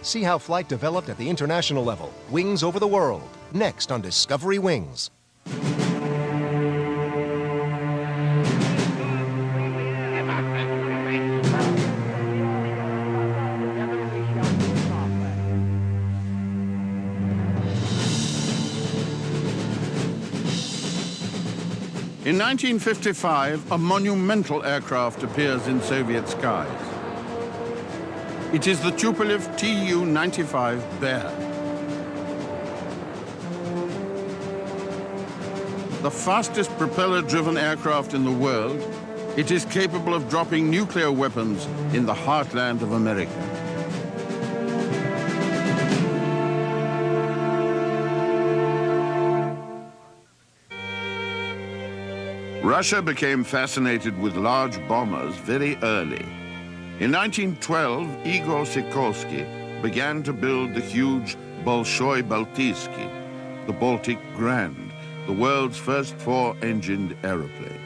See how flight developed at the international level. Wings over the world. Next on Discovery Wings. In 1955, a monumental aircraft appears in Soviet skies. It is the Tupolev Tu-95 Bear. The fastest propeller-driven aircraft in the world, it is capable of dropping nuclear weapons in the heartland of America. Russia became fascinated with large bombers very early. In 1912, Igor Sikorsky began to build the huge Bolshoi Baltiyski, the Baltic Grand, the world's first four-engined aeroplane.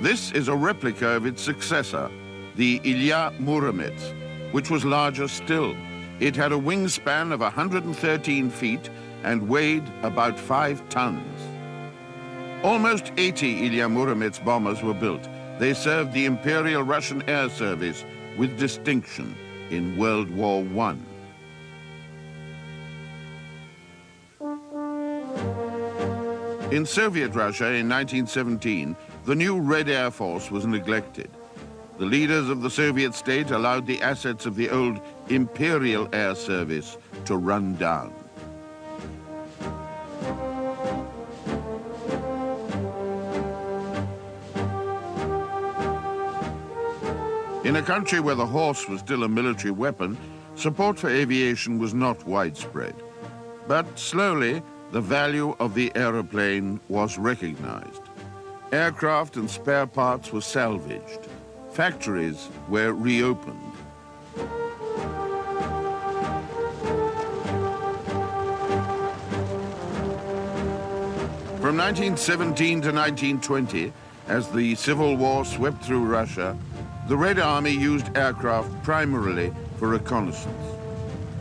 This is a replica of its successor, the Ilya Muromets, which was larger still. It had a wingspan of 113 feet and weighed about 5 tons. Almost 80 Ilya Muromets bombers were built. They served the Imperial Russian Air Service with distinction in World War I. In Soviet Russia in 1917, the new Red Air Force was neglected. The leaders of the Soviet state allowed the assets of the old Imperial Air Service to run down. In a country where the horse was still a military weapon, support for aviation was not widespread. But slowly, the value of the aeroplane was recognized. Aircraft and spare parts were salvaged. Factories were reopened. From 1917 to 1920, as the Civil War swept through Russia, the Red Army used aircraft primarily for reconnaissance.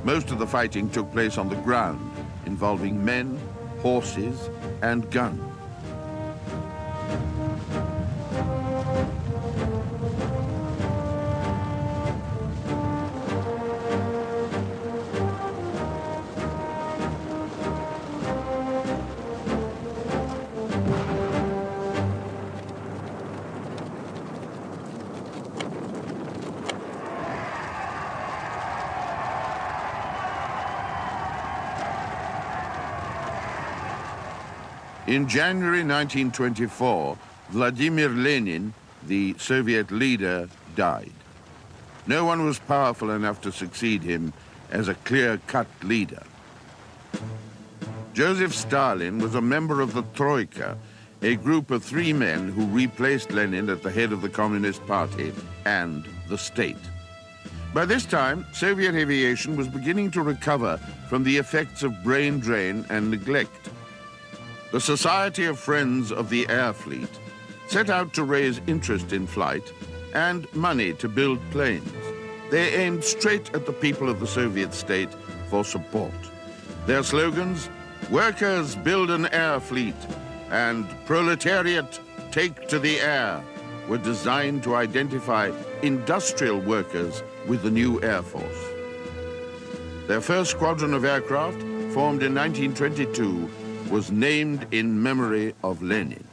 Most of the fighting took place on the ground, involving men, horses, and guns. In January 1924, Vladimir Lenin, the Soviet leader, died. No one was powerful enough to succeed him as a clear-cut leader. Joseph Stalin was a member of the Troika, a group of 3 men who replaced Lenin at the head of the Communist Party and the state. By this time, Soviet aviation was beginning to recover from the effects of brain drain and neglect. The Society of Friends of the Air Fleet set out to raise interest in flight and money to build planes. They aimed straight at the people of the Soviet state for support. Their slogans, "Workers, build an air fleet," and "Proletariat, take to the air," were designed to identify industrial workers with the new Air Force. Their first squadron of aircraft, formed in 1922, was named in memory of Lenin.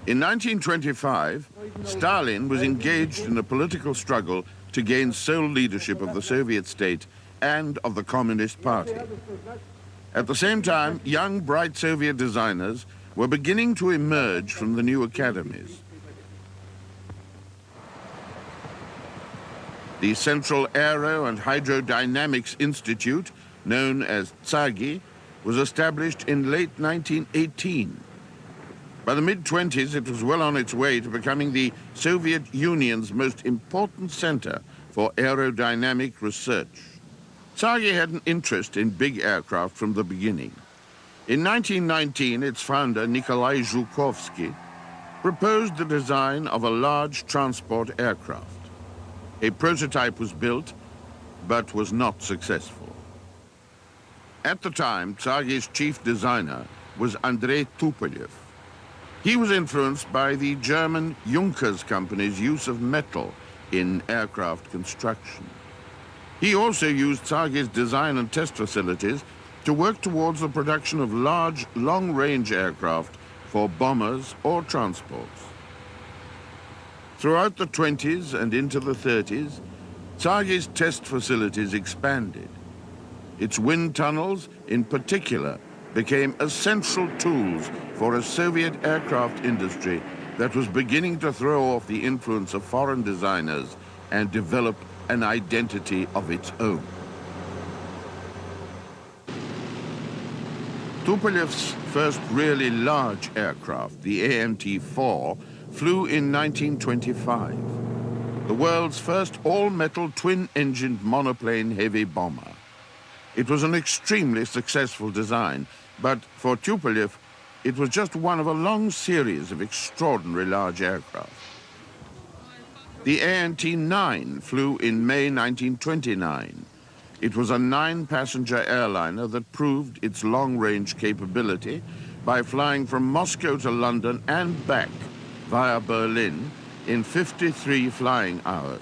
In 1925, Stalin was engaged in a political struggle to gain sole leadership of the Soviet state and of the Communist Party. At the same time, young, bright Soviet designers were beginning to emerge from the new academies. The Central Aero and Hydrodynamics Institute, known as TSAGI, was established in late 1918. By the mid-20s, it was well on its way to becoming the Soviet Union's most important center for aerodynamic research. Tsargi had an interest in big aircraft from the beginning. In 1919, its founder, Nikolai Zhukovsky, proposed the design of a large transport aircraft. A prototype was built, but was not successful. At the time, Tsargi's chief designer was Andrei Tupolew. He was influenced by the German Junkers company's use of metal in aircraft construction. He also used Tsargi's design and test facilities to work towards the production of large, long-range aircraft for bombers or transports. Throughout the 20s and into the 30s, Tsargi's test facilities expanded. Its wind tunnels, in particular, became essential tools for a Soviet aircraft industry that was beginning to throw off the influence of foreign designers and develop an identity of its own. Tupolev's first really large aircraft, the AMT-4, flew in 1925, the world's first all-metal twin-engined monoplane heavy bomber. It was an extremely successful design, but for Tupolev, it was just one of a long series of extraordinary large aircraft. The ANT-9 flew in May 1929. It was a 9-passenger airliner that proved its long-range capability by flying from Moscow to London and back via Berlin in 53 flying hours.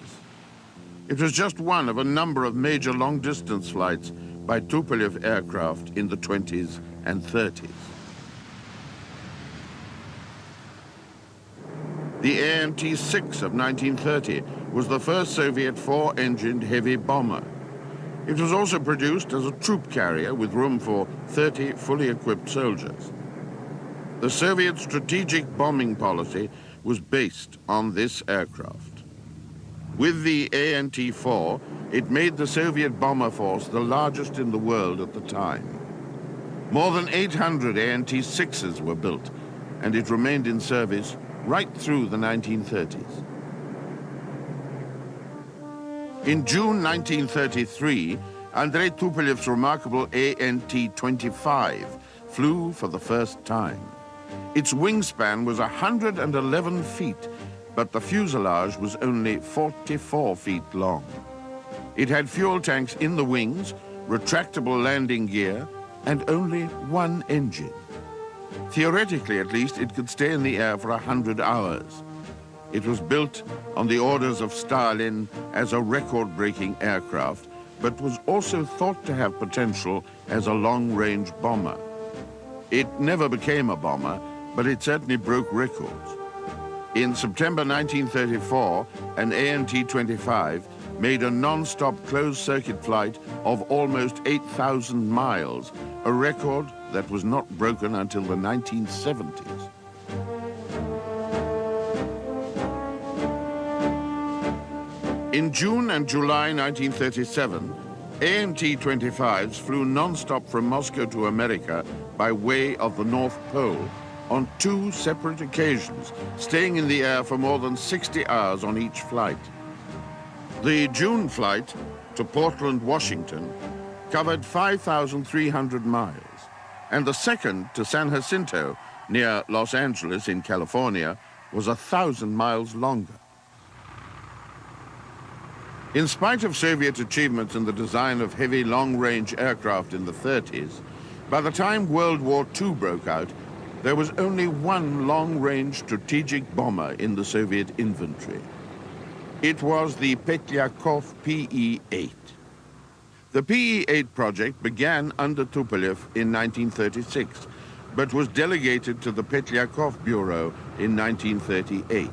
It was just one of a number of major long-distance flights by Tupolev aircraft in the 20s and 30s. The AMT-6 of 1930 was the first Soviet 4-engined heavy bomber. It was also produced as a troop carrier with room for 30 fully equipped soldiers. The Soviet strategic bombing policy was based on this aircraft. With the ANT-4, it made the Soviet bomber force the largest in the world at the time. More than 800 ANT-6s were built, and it remained in service right through the 1930s. In June 1933, Andrei Tupolev's remarkable ANT-25 flew for the first time. Its wingspan was 111 feet, but the fuselage was only 44 feet long. It had fuel tanks in the wings, retractable landing gear, and only one engine. Theoretically, at least, it could stay in the air for 100 hours. It was built on the orders of Stalin as a record-breaking aircraft, but was also thought to have potential as a long-range bomber. It never became a bomber, but it certainly broke records. In September 1934, an ANT-25 made a non-stop closed-circuit flight of almost 8,000 miles, a record that was not broken until the 1970s. In June and July 1937, ANT-25s flew non-stop from Moscow to America by way of the North Pole on 2 separate occasions, staying in the air for more than 60 hours on each flight. The June flight to Portland, Washington, covered 5,300 miles, and the second to San Jacinto, near Los Angeles in California, was 1,000 miles longer. In spite of Soviet achievements in the design of heavy long-range aircraft in the 30s, by the time World War II broke out, there was only one long-range strategic bomber in the Soviet inventory. It was the Petlyakov PE-8. The PE-8 project began under Tupolev in 1936, but was delegated to the Petlyakov Bureau in 1938.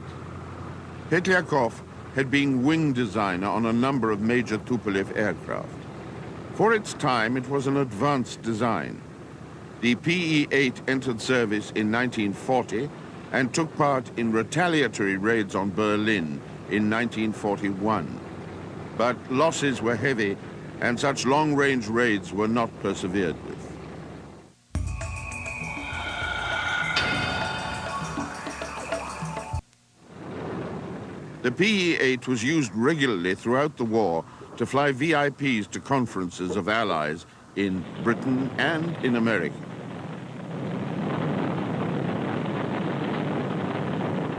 Petlyakov had been wing designer on a number of major Tupolev aircraft. For its time, it was an advanced design. The PE-8 entered service in 1940 and took part in retaliatory raids on Berlin in 1941. But losses were heavy, and such long-range raids were not persevered with. The PE-8 was used regularly throughout the war to fly VIPs to conferences of allies in Britain and in America.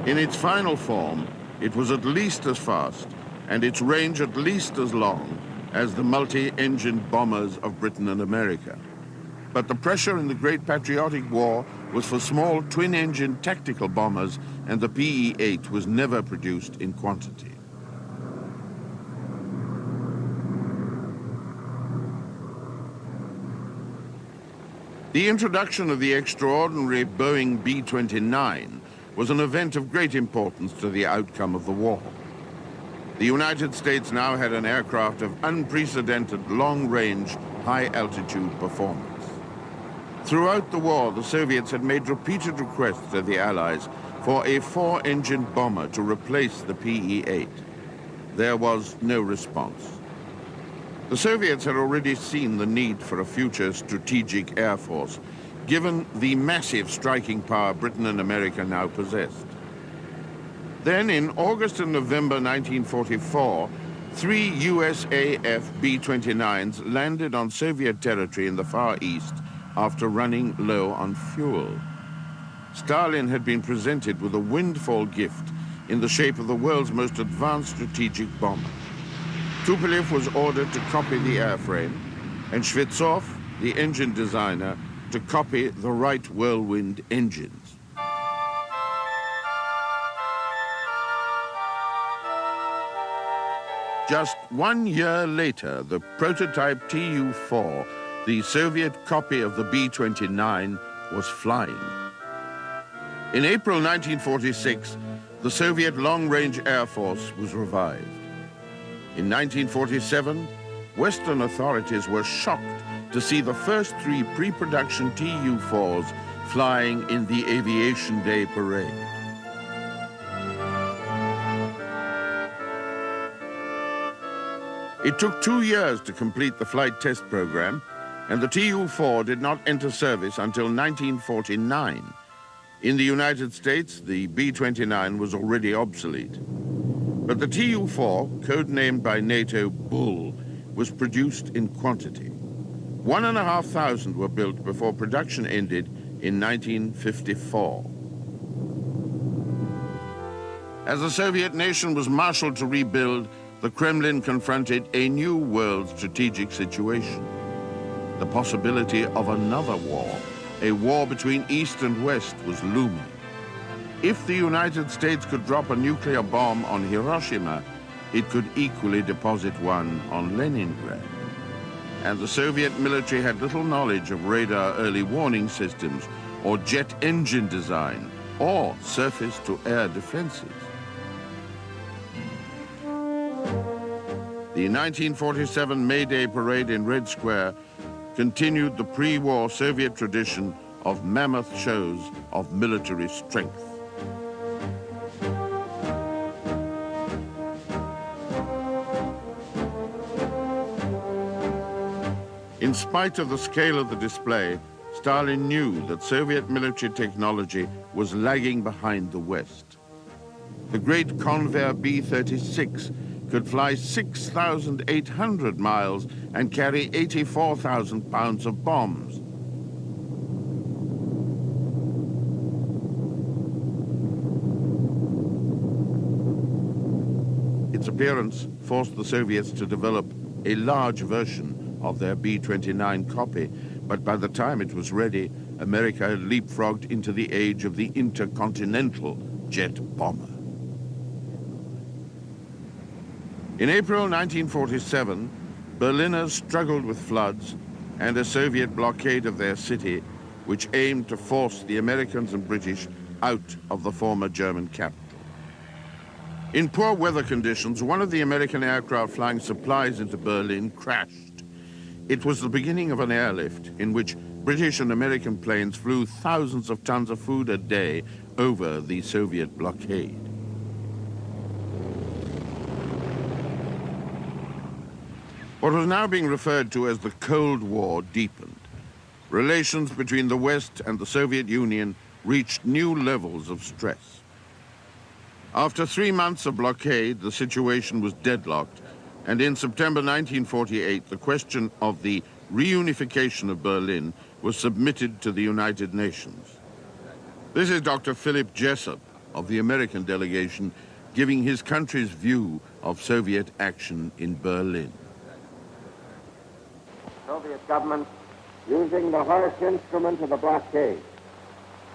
In its final form, it was at least as fast and its range at least as long as the multi-engined bombers of Britain and America. But the pressure in the Great Patriotic War was for small twin-engine tactical bombers, and the PE-8 was never produced in quantity. The introduction of the extraordinary Boeing B-29 was an event of great importance to the outcome of the war. The United States now had an aircraft of unprecedented long-range, high-altitude performance. Throughout the war, the Soviets had made repeated requests of the Allies for a 4-engine bomber to replace the PE-8. There was no response. The Soviets had already seen the need for a future strategic air force, given the massive striking power Britain and America now possessed. Then, in August and November 1944, 3 USAF B-29s landed on Soviet territory in the Far East after running low on fuel. Stalin had been presented with a windfall gift in the shape of the world's most advanced strategic bomber. Tupolew was ordered to copy the airframe, and Kuznetsov, the engine designer, to copy the Wright Whirlwind engines. Just 1 year later, the prototype Tu-4, the Soviet copy of the B-29, was flying. In April 1946, the Soviet long-range Air Force was revived. In 1947, Western authorities were shocked to see the first 3 pre-production Tu-4s flying in the Aviation Day parade. It took 2 years to complete the flight test program, and the Tu-4 did not enter service until 1949. In the United States, the B-29 was already obsolete. But the Tu-4, codenamed by NATO Bull, was produced in quantity. 1,500 were built before production ended in 1954. As the Soviet nation was marshaled to rebuild, the Kremlin confronted a new world strategic situation. The possibility of another war, a war between East and West, was looming. If the United States could drop a nuclear bomb on Hiroshima, it could equally deposit one on Leningrad. And the Soviet military had little knowledge of radar early warning systems, or jet engine design, or surface-to-air defenses. The 1947 May Day parade in Red Square continued the pre-war Soviet tradition of mammoth shows of military strength. In spite of the scale of the display, Stalin knew that Soviet military technology was lagging behind the West. The great Convair B-36 could fly 6,800 miles and carry 84,000 pounds of bombs. Its appearance forced the Soviets to develop a large version of their B-29 copy, but by the time it was ready, America had leapfrogged into the age of the intercontinental jet bomber. In April 1947, Berliners struggled with floods and a Soviet blockade of their city, which aimed to force the Americans and British out of the former German capital. In poor weather conditions, one of the American aircraft flying supplies into Berlin crashed. It was the beginning of an airlift in which British and American planes flew thousands of tons of food a day over the Soviet blockade. What was now being referred to as the Cold War deepened. Relations between the West and the Soviet Union reached new levels of stress. After 3 months of blockade, the situation was deadlocked And in September 1948, the question of the reunification of Berlin was submitted to the United Nations. This is Dr. Philip Jessup of the American delegation giving his country's view of Soviet action in Berlin. The Soviet government, using the harsh instrument of the blockade,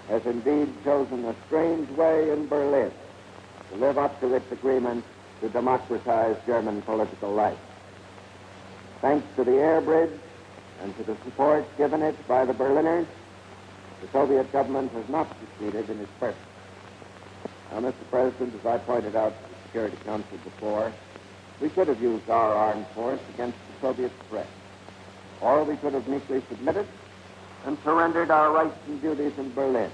has indeed chosen a strange way in Berlin to live up to its agreement to democratize German political life. Thanks to the air bridge and to the support given it by the Berliners, the Soviet government has not succeeded in its purpose. Now, Mr. President, as I pointed out to the Security Council before, we could have used our armed force against the Soviet threat, or we could have meekly submitted and surrendered our rights and duties in Berlin,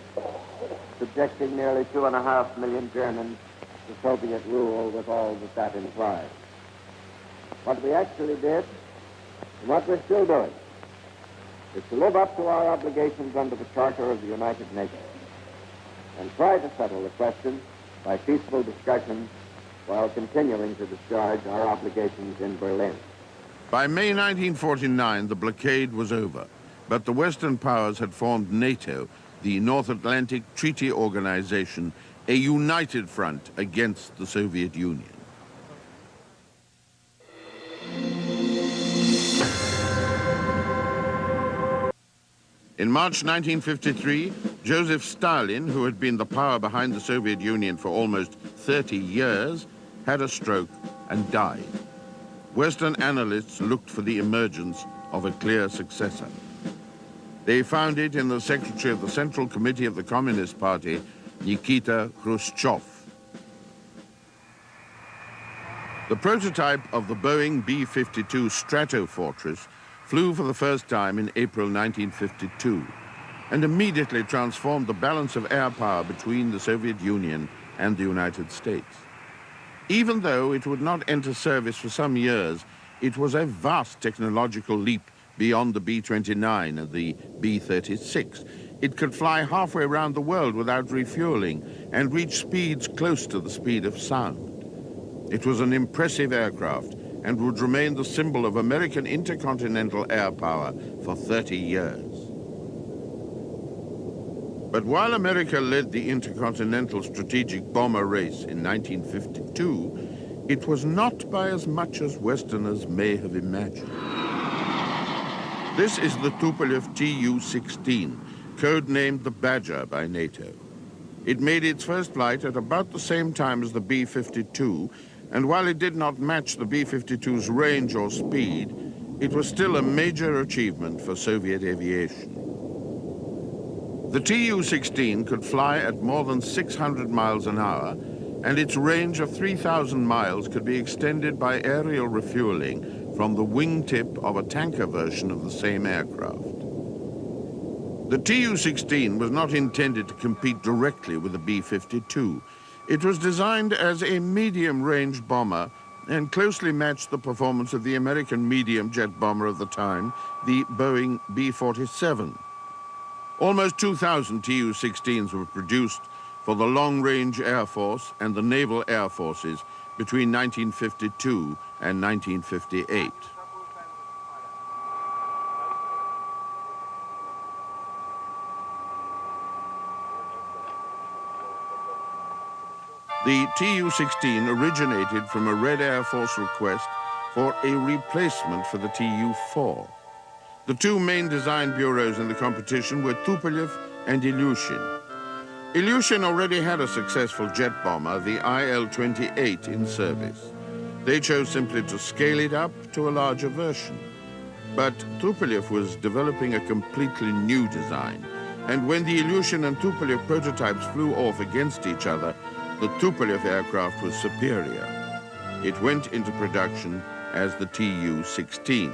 subjecting nearly 2.5 million Germans to Soviet rule with all that that implies. What we actually did, and what we're still doing, is to live up to our obligations under the Charter of the United Nations and try to settle the question by peaceful discussions while continuing to discharge our obligations in Berlin. By May 1949, the blockade was over, but the Western powers had formed NATO, the North Atlantic Treaty Organization, a united front against the Soviet Union. In March 1953, Joseph Stalin, who had been the power behind the Soviet Union for almost 30 years, had a stroke and died. Western analysts looked for the emergence of a clear successor. They found it in the secretary of the Central Committee of the Communist Party, Nikita Khrushchev. The prototype of the Boeing B-52 Stratofortress flew for the first time in April 1952 and immediately transformed the balance of air power between the Soviet Union and the United States. Even though it would not enter service for some years, it was a vast technological leap beyond the B-29 and the B-36. It could fly halfway around the world without refueling and reach speeds close to the speed of sound. It was an impressive aircraft and would remain the symbol of American intercontinental air power for 30 years. But while America led the intercontinental strategic bomber race in 1952, it was not by as much as Westerners may have imagined. This is the Tupolev Tu-16, codenamed the Badger by NATO. It made its first flight at about the same time as the B-52, and while it did not match the B-52's range or speed, it was still a major achievement for Soviet aviation. The Tu-16 could fly at more than 600 miles an hour, and its range of 3,000 miles could be extended by aerial refueling from the wingtip of a tanker version of the same aircraft. The Tu-16 was not intended to compete directly with the B-52. It was designed as a medium-range bomber and closely matched the performance of the American medium jet bomber of the time, the Boeing B-47. Almost 2,000 Tu-16s were produced for the Long-Range Air Force and the Naval Air Forces between 1952 and 1958. The Tu-16 originated from a Red Air Force request for a replacement for the Tu-4. The two main design bureaus in the competition were Tupolew and Ilyushin. Ilyushin already had a successful jet bomber, the IL-28, in service. They chose simply to scale it up to a larger version. But Tupolev was developing a completely new design, and when the Ilyushin and Tupolev prototypes flew off against each other, the Tupolev aircraft was superior. It went into production as the Tu-16.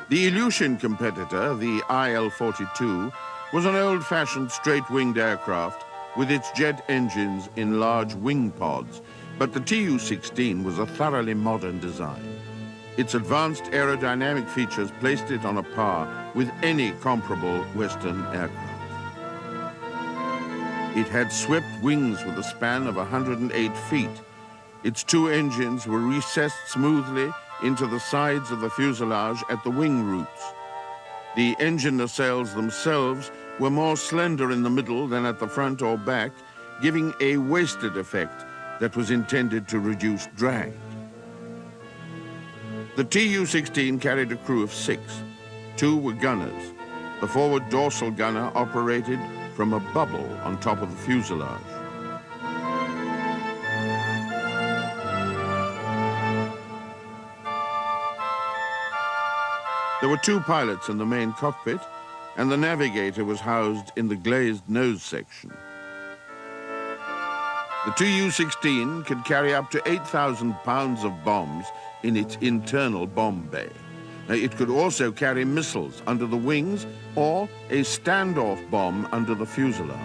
The Ilyushin competitor, the IL-42, was an old-fashioned straight-winged aircraft with its jet engines in large wing pods, but the Tu-16 was a thoroughly modern design. Its advanced aerodynamic features placed it on a par with any comparable Western aircraft. It had swept wings with a span of 108 feet. Its two engines were recessed smoothly into the sides of the fuselage at the wing roots. The engine nacelles themselves were more slender in the middle than at the front or back, giving a wasted effect that was intended to reduce drag. The Tu-16 carried a crew of 6. 2 were gunners. The forward dorsal gunner operated from a bubble on top of the fuselage. There were 2 pilots in the main cockpit, and the navigator was housed in the glazed nose section. The Tu-16 could carry up to 8,000 pounds of bombs in its internal bomb bay. Now, it could also carry missiles under the wings or a standoff bomb under the fuselage.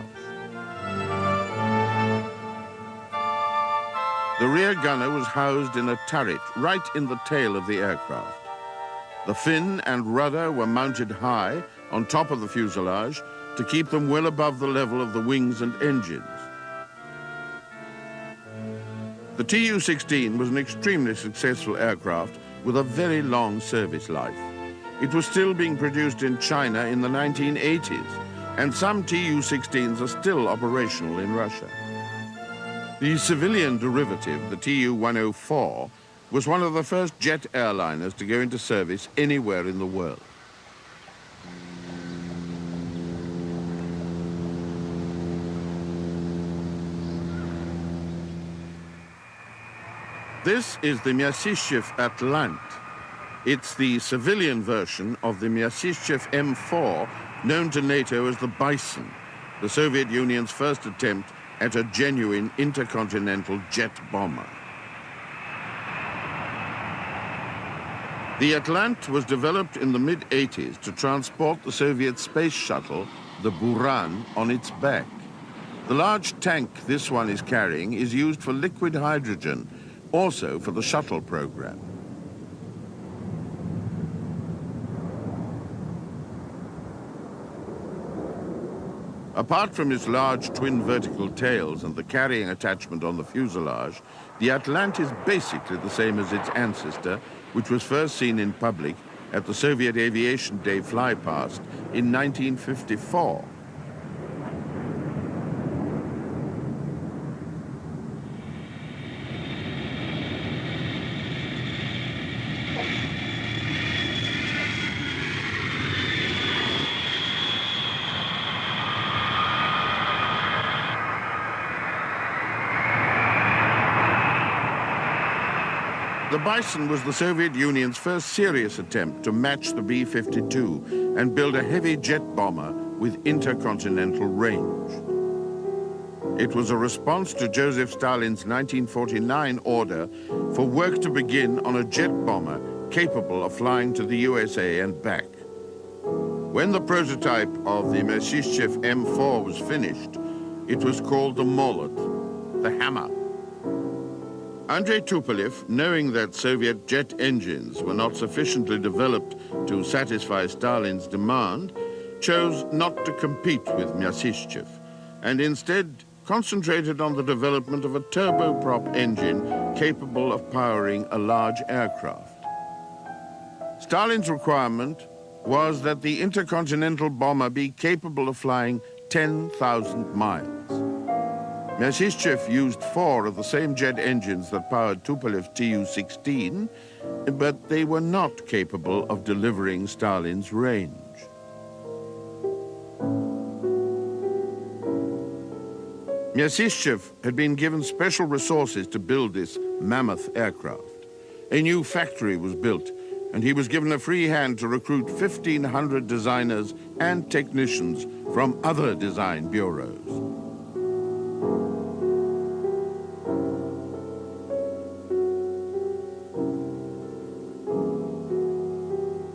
The rear gunner was housed in a turret right in the tail of the aircraft. The fin and rudder were mounted high on top of the fuselage to keep them well above the level of the wings and engines. The Tu-16 was an extremely successful aircraft with a very long service life. It was still being produced in China in the 1980s, and some Tu-16s are still operational in Russia. The civilian derivative, the Tu-104, was one of the first jet airliners to go into service anywhere in the world. This is the Myasishchev Atlant. It's the civilian version of the Myasishchev M4, known to NATO as the Bison, the Soviet Union's first attempt at a genuine intercontinental jet bomber. The Atlant was developed in the mid-80s to transport the Soviet space shuttle, the Buran, on its back. The large tank this one is carrying is used for liquid hydrogen, also for the shuttle program. Apart from its large twin vertical tails and the carrying attachment on the fuselage, the Atlant is basically the same as its ancestor, which was first seen in public at the Soviet Aviation Day flypast in 1954. The Bison was the Soviet Union's first serious attempt to match the B-52 and build a heavy jet bomber with intercontinental range. It was a response to Joseph Stalin's 1949 order for work to begin on a jet bomber capable of flying to the USA and back. When the prototype of the Myasishchev M4 was finished, it was called the Molot, the hammer. Andrei Tupolev, knowing that Soviet jet engines were not sufficiently developed to satisfy Stalin's demand, chose not to compete with Myasishchev and instead concentrated on the development of a turboprop engine capable of powering a large aircraft. Stalin's requirement was that the intercontinental bomber be capable of flying 10,000 miles. Myasishchev used 4 of the same jet engines that powered Tupolev Tu-16, but they were not capable of delivering Stalin's range. Myasishchev had been given special resources to build this mammoth aircraft. A new factory was built, and he was given a free hand to recruit 1,500 designers and technicians from other design bureaus.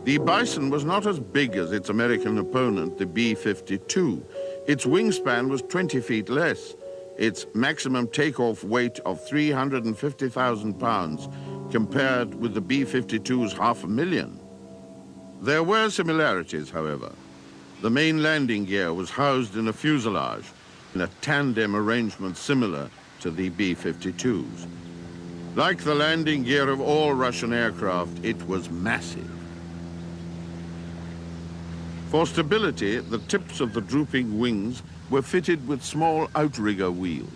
The Bison was not as big as its American opponent, the B-52. Its wingspan was 20 feet less. Its maximum takeoff weight of 350,000 pounds compared with the B-52's 500,000. There were similarities, however. The main landing gear was housed in a fuselage, in a tandem arrangement similar to the B-52s. Like the landing gear of all Russian aircraft, it was massive. For stability, the tips of the drooping wings were fitted with small outrigger wheels.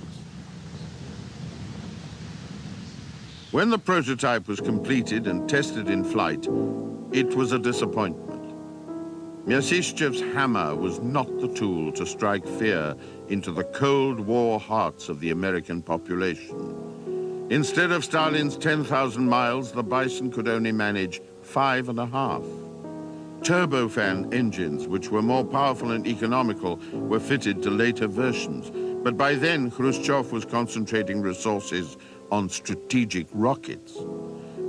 When the prototype was completed and tested in flight, it was a disappointment. Myasishchev's hammer was not the tool to strike fear into the Cold War hearts of the American population. Instead of Stalin's 10,000 miles, the Bison could only manage 5.5. Turbofan engines, which were more powerful and economical, were fitted to later versions. But by then, Khrushchev was concentrating resources on strategic rockets.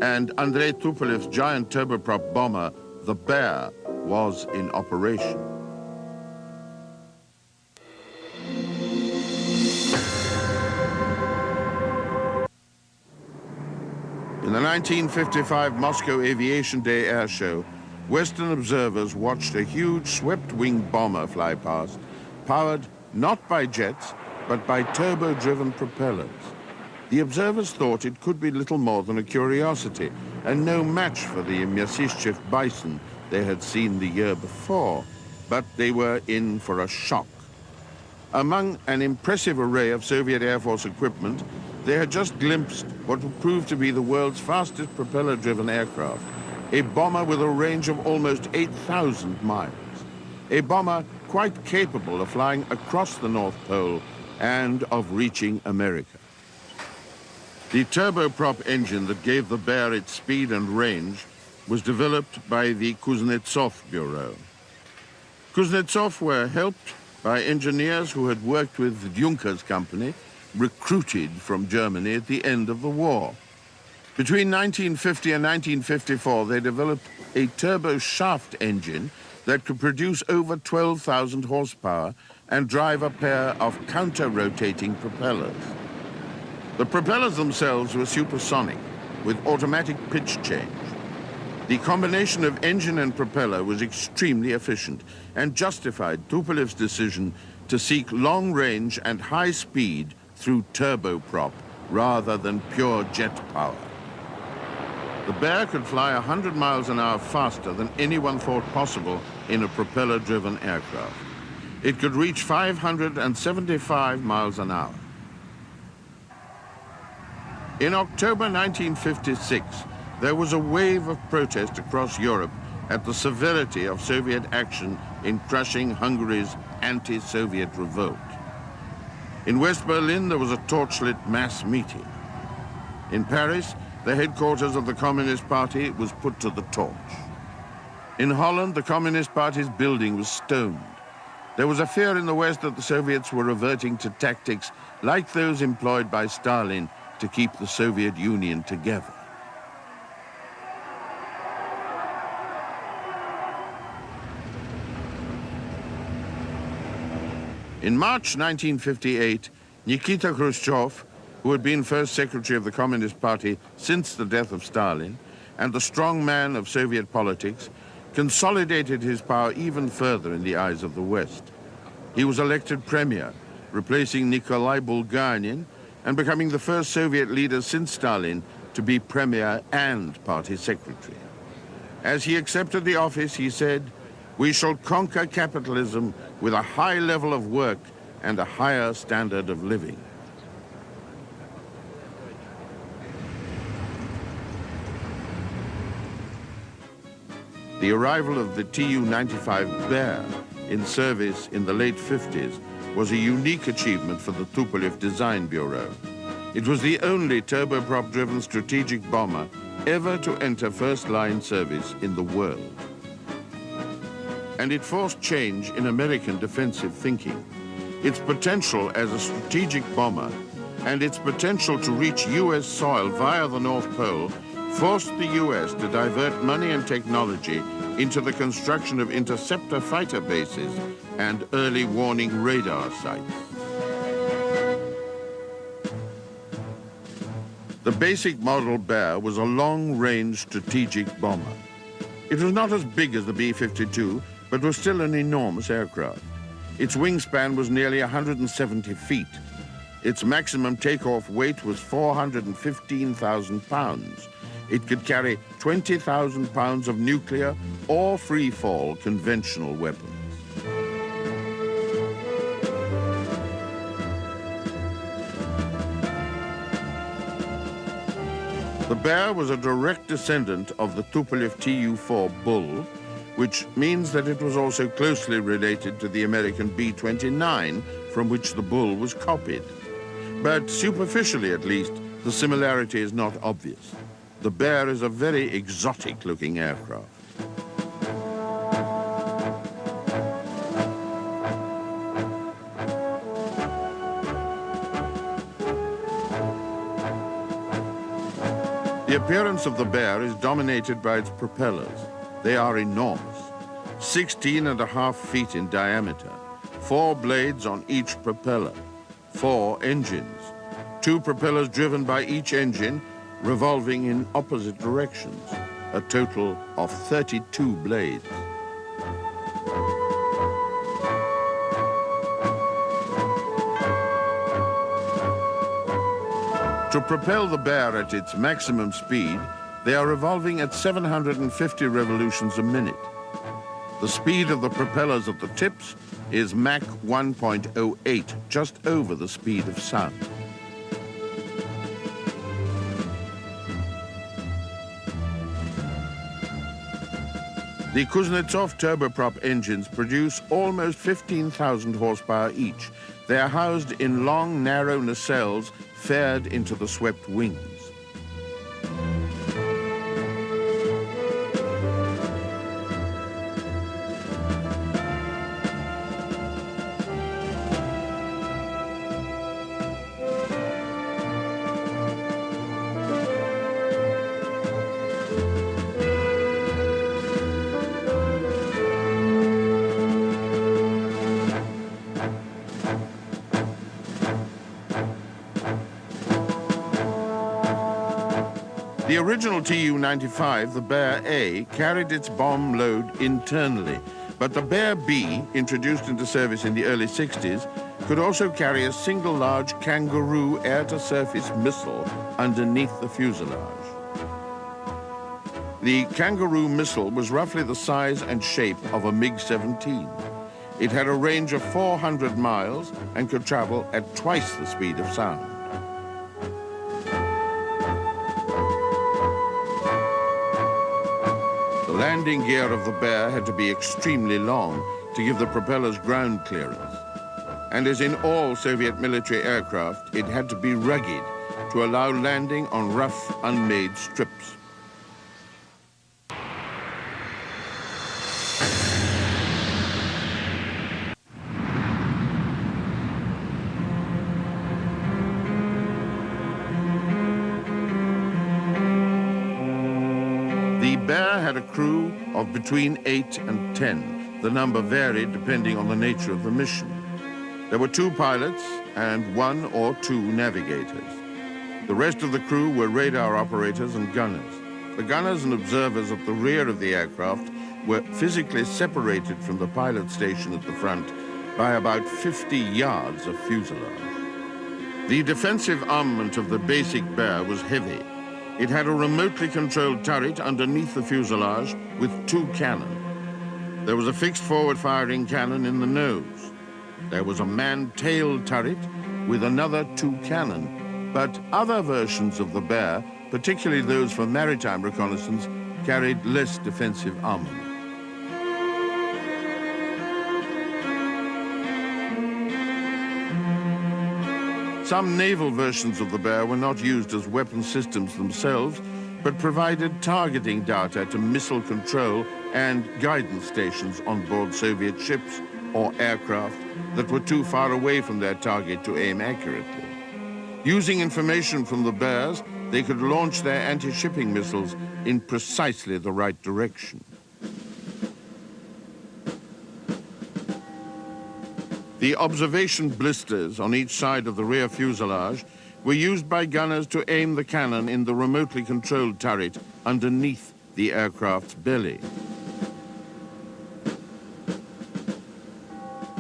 And Andrei Tupolev's giant turboprop bomber, the Bear, was in operation. In the 1955 Moscow Aviation Day air show, Western observers watched a huge swept-wing bomber fly past, powered not by jets, but by turbo-driven propellers. The observers thought it could be little more than a curiosity, and no match for the Myasishchev Bison they had seen the year before, but they were in for a shock. Among an impressive array of Soviet Air Force equipment, they had just glimpsed what would prove to be the world's fastest propeller-driven aircraft, a bomber with a range of almost 8,000 miles, a bomber quite capable of flying across the North Pole and of reaching America. The turboprop engine that gave the Bear its speed and range was developed by the Kuznetsov Bureau. Kuznetsov were helped by engineers who had worked with Juncker's company, recruited from Germany at the end of the war. Between 1950 and 1954, they developed a turbo shaft engine that could produce over 12,000 horsepower and drive a pair of counter-rotating propellers. The propellers themselves were supersonic, with automatic pitch change. The combination of engine and propeller was extremely efficient and justified Tupolev's decision to seek long range and high speed through turboprop rather than pure jet power. The Bear could fly 100 miles an hour faster than anyone thought possible in a propeller-driven aircraft. It could reach 575 miles an hour. In October 1956, there was a wave of protest across Europe at the severity of Soviet action in crushing Hungary's anti-Soviet revolt. In West Berlin, there was a torchlit mass meeting. In Paris, the headquarters of the Communist Party was put to the torch. In Holland, the Communist Party's building was stoned. There was a fear in the West that the Soviets were reverting to tactics like those employed by Stalin to keep the Soviet Union together. In March 1958, Nikita Khrushchev, who had been first secretary of the Communist Party since the death of Stalin, and the strong man of Soviet politics, consolidated his power even further in the eyes of the West. He was elected premier, replacing Nikolai Bulganin, and becoming the first Soviet leader since Stalin to be premier and party secretary. As he accepted the office, he said, "We shall conquer capitalism with a high level of work and a higher standard of living." The arrival of the Tu-95 Bear in service in the late 50s was a unique achievement for the Tupolev Design Bureau. It was the only turboprop-driven strategic bomber ever to enter first-line service in the world. And it forced change in American defensive thinking. Its potential as a strategic bomber and its potential to reach US soil via the North Pole forced the US to divert money and technology into the construction of interceptor fighter bases and early warning radar sites. The basic model Bear was a long-range strategic bomber. It was not as big as the B-52, but was still an enormous aircraft. Its wingspan was nearly 170 feet. Its maximum takeoff weight was 415,000 pounds. It could carry 20,000 pounds of nuclear or free-fall conventional weapons. The Bear was a direct descendant of the Tupolev Tu-4 Bull, which means that it was also closely related to the American B-29, from which the Bull was copied. But superficially, at least, the similarity is not obvious. The Bear is a very exotic-looking aircraft. The appearance of the Bear is dominated by its propellers. They are enormous, 16.5 feet in diameter, 4 blades on each propeller, 4 engines, 2 propellers driven by each engine, revolving in opposite directions, a total of 32 blades. To propel the Bear at its maximum speed, they are revolving at 750 revolutions a minute. The speed of the propellers at the tips is Mach 1.08, just over the speed of sound. The Kuznetsov turboprop engines produce almost 15,000 horsepower each. They are housed in long, narrow nacelles faired into the swept wings. The original Tu-95, the Bear A, carried its bomb load internally, but the Bear B, introduced into service in the early 60s, could also carry a single large Kangaroo air-to-surface missile underneath the fuselage. The Kangaroo missile was roughly the size and shape of a MiG-17. It had a range of 400 miles and could travel at twice the speed of sound. The landing gear of the Bear had to be extremely long to give the propellers ground clearance. And as in all Soviet military aircraft, it had to be rugged to allow landing on rough, unmade strips. The Bear had a crew of between 8 and 10. The number varied depending on the nature of the mission. There were 2 pilots and 1 or 2 navigators. The rest of the crew were radar operators and gunners. The gunners and observers at the rear of the aircraft were physically separated from the pilot station at the front by about 50 yards of fuselage. The defensive armament of the basic Bear was heavy. It had a remotely controlled turret underneath the fuselage with 2 cannon. There was a fixed forward-firing cannon in the nose. There was a manned tail turret with another 2 cannon. But other versions of the Bear, particularly those for maritime reconnaissance, carried less defensive armament. Some naval versions of the Bear were not used as weapon systems themselves, but provided targeting data to missile control and guidance stations on board Soviet ships or aircraft that were too far away from their target to aim accurately. Using information from the Bears, they could launch their anti-shipping missiles in precisely the right direction. The observation blisters on each side of the rear fuselage were used by gunners to aim the cannon in the remotely controlled turret underneath the aircraft's belly.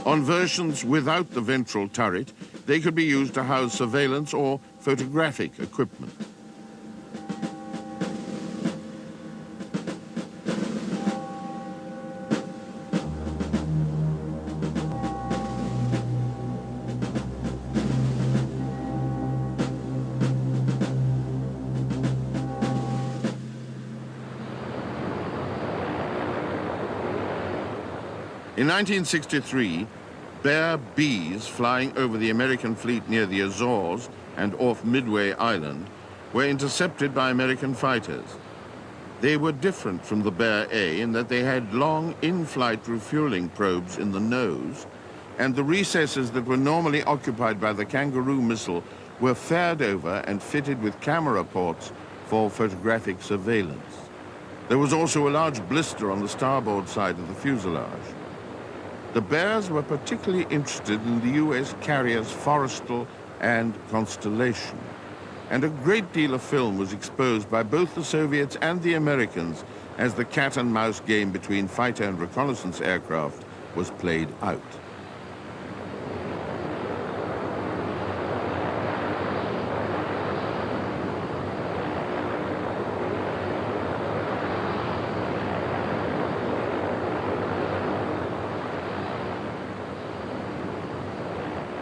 On versions without the ventral turret, they could be used to house surveillance or photographic equipment. In 1963, Bear Bs flying over the American fleet near the Azores and off Midway Island were intercepted by American fighters. They were different from the Bear A in that they had long in-flight refueling probes in the nose, and the recesses that were normally occupied by the Kangaroo missile were fared over and fitted with camera ports for photographic surveillance. There was also a large blister on the starboard side of the fuselage. The Bears were particularly interested in the US carriers Forrestal and Constellation, and a great deal of film was exposed by both the Soviets and the Americans as the cat-and-mouse game between fighter and reconnaissance aircraft was played out.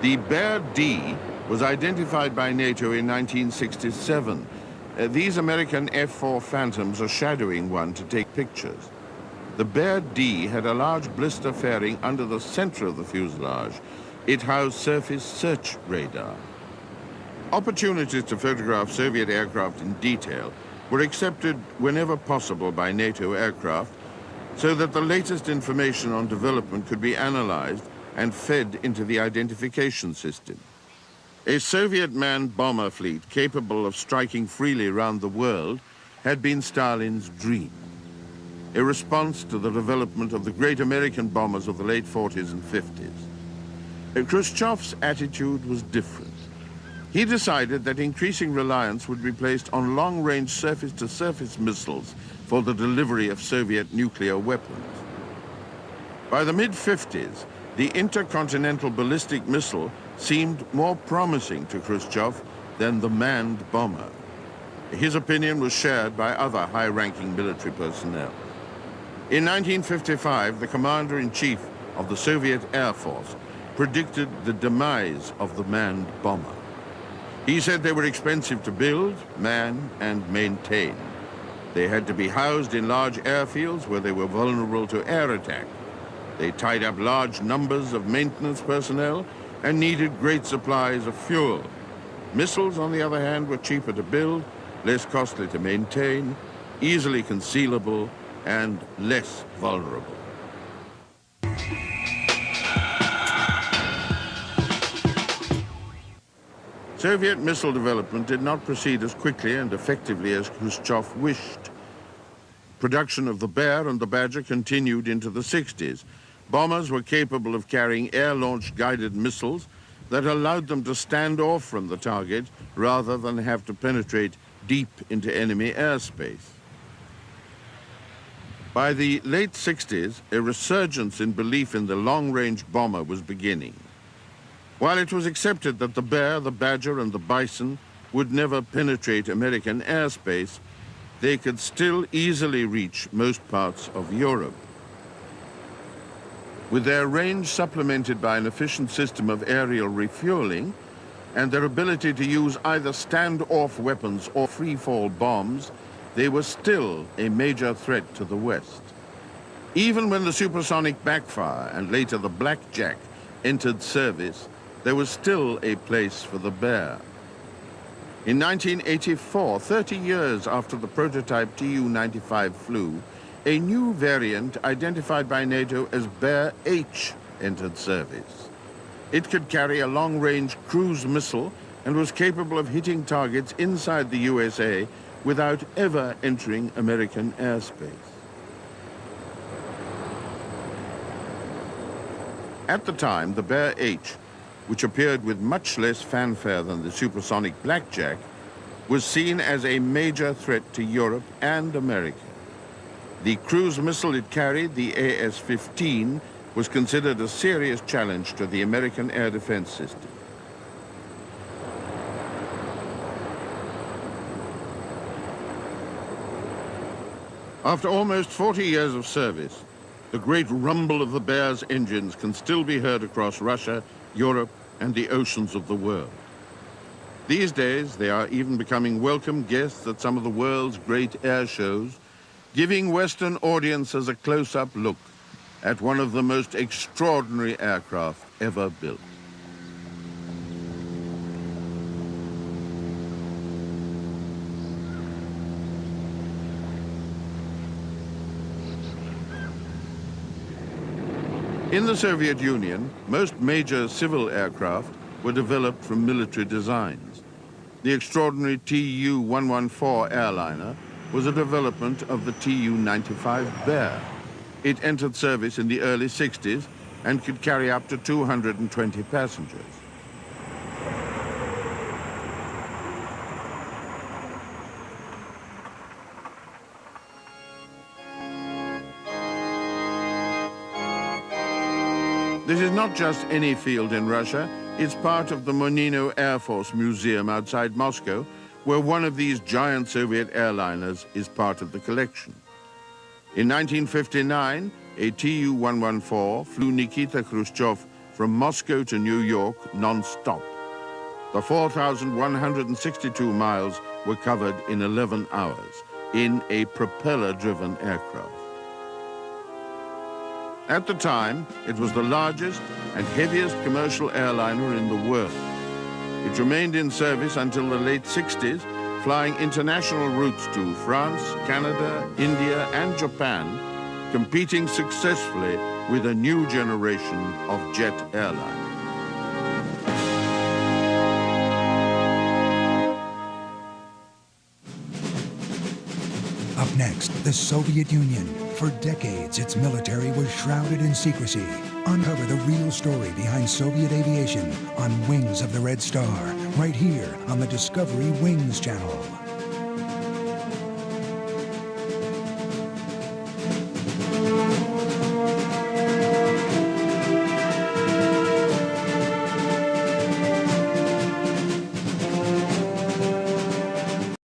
The Bear D was identified by NATO in 1967. These American F-4 Phantoms are shadowing one to take pictures. The Bear D had a large blister fairing under the center of the fuselage. It housed surface search radar. Opportunities to photograph Soviet aircraft in detail were accepted whenever possible by NATO aircraft so that the latest information on development could be analyzed and fed into the identification system. A Soviet manned bomber fleet capable of striking freely around the world had been Stalin's dream, a response to the development of the great American bombers of the late 40s and 50s. Khrushchev's attitude was different. He decided that increasing reliance would be placed on long-range surface-to-surface missiles for the delivery of Soviet nuclear weapons. By the mid-50s, the intercontinental ballistic missile seemed more promising to Khrushchev than the manned bomber. His opinion was shared by other high-ranking military personnel. In 1955, the commander-in-chief of the Soviet Air Force predicted the demise of the manned bomber. He said they were expensive to build, man, and maintain. They had to be housed in large airfields where they were vulnerable to air attack. They tied up large numbers of maintenance personnel and needed great supplies of fuel. Missiles, on the other hand, were cheaper to build, less costly to maintain, easily concealable, and less vulnerable. Soviet missile development did not proceed as quickly and effectively as Khrushchev wished. Production of the Bear and the Badger continued into the 60s. Bombers were capable of carrying air-launched guided missiles that allowed them to stand off from the target rather than have to penetrate deep into enemy airspace. By the late 60s, a resurgence in belief in the long-range bomber was beginning. While it was accepted that the Bear, the Badger, and the Bison would never penetrate American airspace, they could still easily reach most parts of Europe. With their range supplemented by an efficient system of aerial refueling and their ability to use either stand-off weapons or free-fall bombs, they were still a major threat to the West. Even when the supersonic backfire and later the Blackjack entered service, there was still a place for the Bear. In 1984, 30 years after the prototype Tu-95 flew, a new variant identified by NATO as Bear H entered service. It could carry a long-range cruise missile and was capable of hitting targets inside the USA without ever entering American airspace. At the time, the Bear H, which appeared with much less fanfare than the supersonic Blackjack, was seen as a major threat to Europe and America. The cruise missile it carried, the AS-15, was considered a serious challenge to the American air defense system. After almost 40 years of service, the great rumble of the Bear's engines can still be heard across Russia, Europe, and the oceans of the world. These days, they are even becoming welcome guests at some of the world's great air shows, giving Western audiences a close-up look at one of the most extraordinary aircraft ever built. In the Soviet Union, most major civil aircraft were developed from military designs. The extraordinary Tu-114 airliner was a development of the Tu-95 Bear. It entered service in the early 60s and could carry up to 220 passengers. This is not just any field in Russia. It's part of the Monino Air Force Museum outside Moscow, where one of these giant Soviet airliners is part of the collection. In 1959, a Tu-114 flew Nikita Khrushchev from Moscow to New York non-stop. The 4,162 miles were covered in 11 hours in a propeller-driven aircraft. At the time, it was the largest and heaviest commercial airliner in the world. It remained in service until the late 60s, flying international routes to France, Canada, India, and Japan, competing successfully with a new generation of jet airliners. Up next, the Soviet Union. For decades, its military was shrouded in secrecy. Uncover the real story behind Soviet aviation on Wings of the Red Star, right here on the Discovery Wings channel.